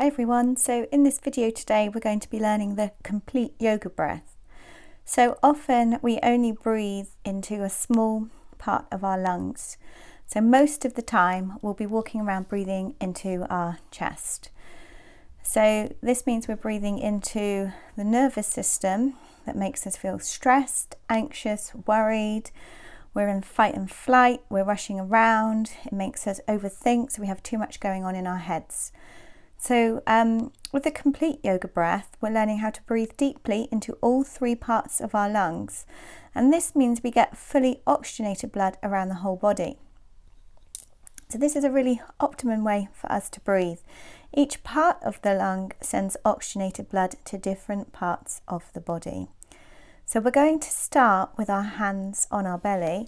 Hi everyone, so in this video today we're going to be learning the complete yoga breath. So often we only breathe into a small part of our lungs. So most of the time we'll be walking around breathing into our chest. So this means we're breathing into the nervous system that makes us feel stressed, anxious, worried. We're in fight and flight, we're rushing around, it makes us overthink, so we have too much going on in our heads. So with the complete yoga breath, we're learning how to breathe deeply into all three parts of our lungs. And this means we get fully oxygenated blood around the whole body. So this is a really optimum way for us to breathe. Each part of the lung sends oxygenated blood to different parts of the body. So we're going to start with our hands on our belly.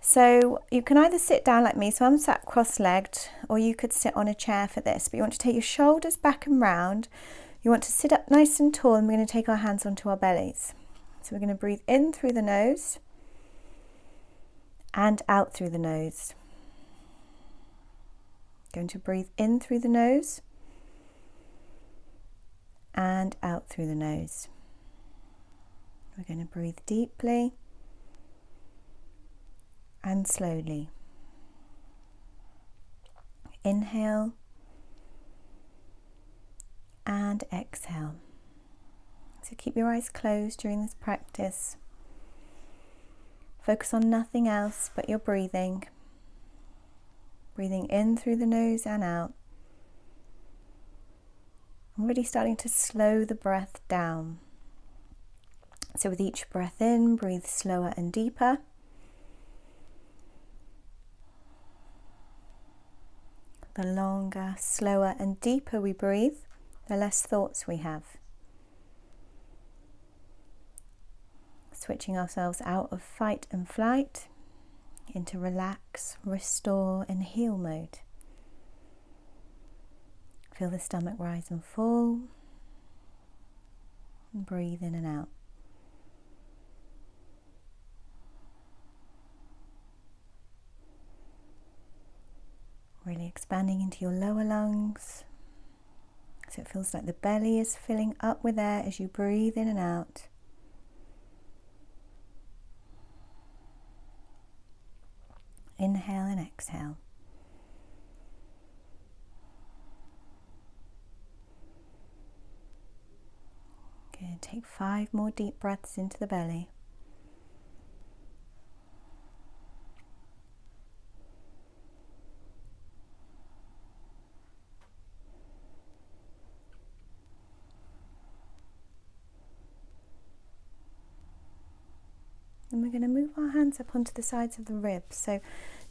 So you can either sit down like me, so I'm sat cross-legged, or you could sit on a chair for this, but you want to take your shoulders back and round. You want to sit up nice and tall, and we're going to take our hands onto our bellies. So we're going to breathe in through the nose and out through the nose. Going to breathe in through the nose and out through the nose. We're going to breathe deeply and slowly. Inhale and exhale. So keep your eyes closed during this practice. Focus on nothing else but your breathing. Breathing in through the nose and out. I'm really starting to slow the breath down. So with each breath in, breathe slower and deeper. The longer, slower and deeper we breathe, the less thoughts we have. Switching ourselves out of fight and flight into relax, restore and heal mode. Feel the stomach rise and fall. And breathe in and out. Really expanding into your lower lungs, so it feels like the belly is filling up with air as you breathe in and out. Inhale and exhale. Good. Take 5 more deep breaths into the belly. And we're going to move our hands up onto the sides of the ribs. So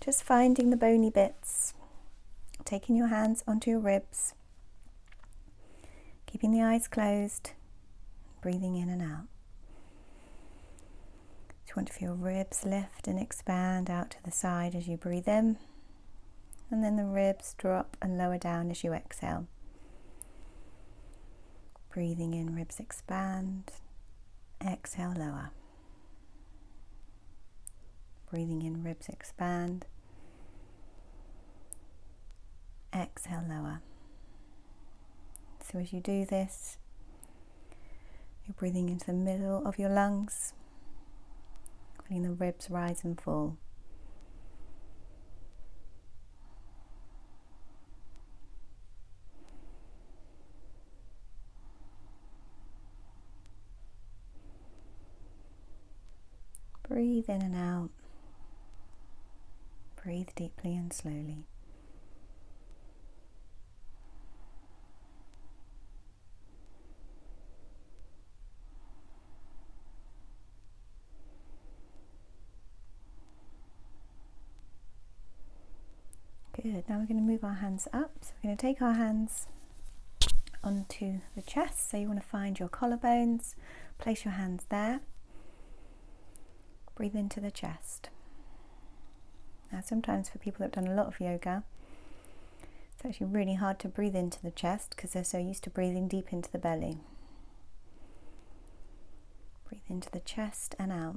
just finding the bony bits, taking your hands onto your ribs, keeping the eyes closed, breathing in and out. So you want to feel ribs lift and expand out to the side as you breathe in, and then the ribs drop and lower down as you exhale. Breathing in, ribs expand, exhale, lower. Breathing in, ribs expand, exhale, lower. So as you do this, you're breathing into the middle of your lungs, feeling the ribs rise and fall. Breathe in and out. Breathe deeply and slowly. Good. Now we're going to move our hands up. So we're going to take our hands onto the chest. So you want to find your collarbones, place your hands there. Breathe into the chest. Now sometimes for people that have done a lot of yoga, it's actually really hard to breathe into the chest because they're so used to breathing deep into the belly. Breathe into the chest and out.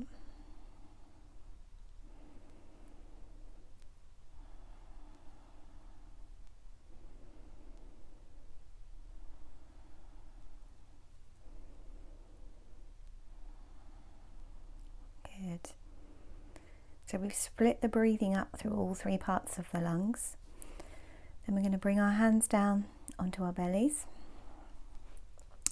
So we've split the breathing up through all three parts of the lungs. Then we're going to bring our hands down onto our bellies.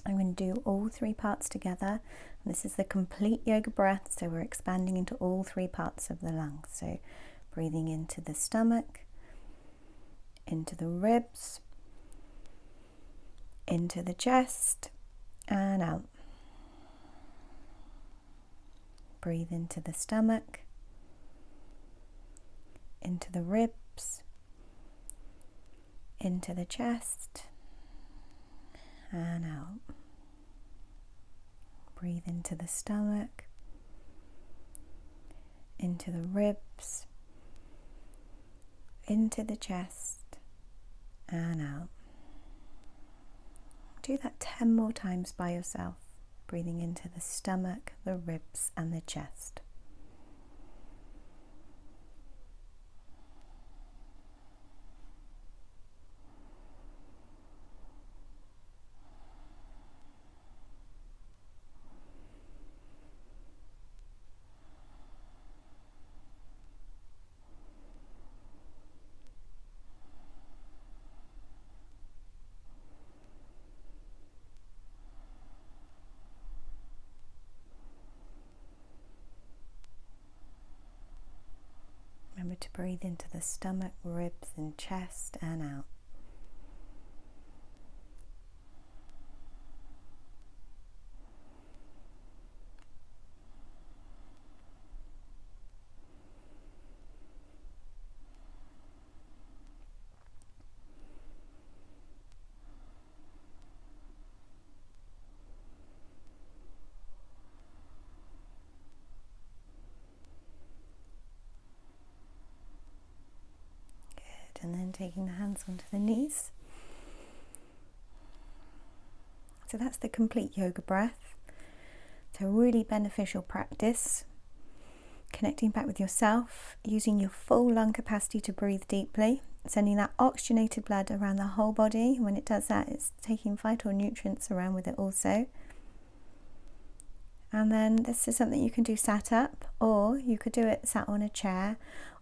I'm going to do all three parts together. And this is the complete yoga breath, so we're expanding into all three parts of the lungs. So breathing into the stomach, into the ribs, into the chest, and out. Breathe into the stomach, into the ribs, into the chest, and out. Breathe into the stomach, into the ribs, into the chest, and out. Do that 10 more times by yourself, breathing into the stomach, the ribs, and the chest. Remember to breathe into the stomach, ribs, and chest, and out. And then taking the hands onto the knees. So that's the complete yoga breath. It's a really beneficial practice. Connecting back with yourself, using your full lung capacity to breathe deeply, sending that oxygenated blood around the whole body. When it does that, it's taking vital nutrients around with it also. And then this is something you can do sat up, or you could do it sat on a chair,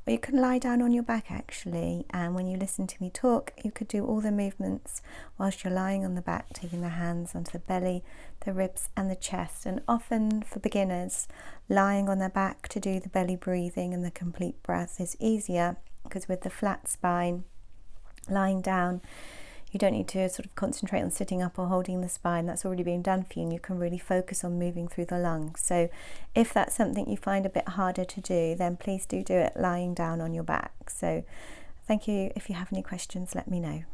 or you can lie down on your back actually, and when you listen to me talk, you could do all the movements whilst you're lying on the back, taking the hands onto the belly, the ribs and the chest. And often for beginners, lying on their back to do the belly breathing and the complete breath is easier, because with the flat spine, lying down, you don't need to sort of concentrate on sitting up or holding the spine. That's already been done for you, and you can really focus on moving through the lungs. So if that's something you find a bit harder to do, then please do it lying down on your back. So thank you. If you have any questions, let me know.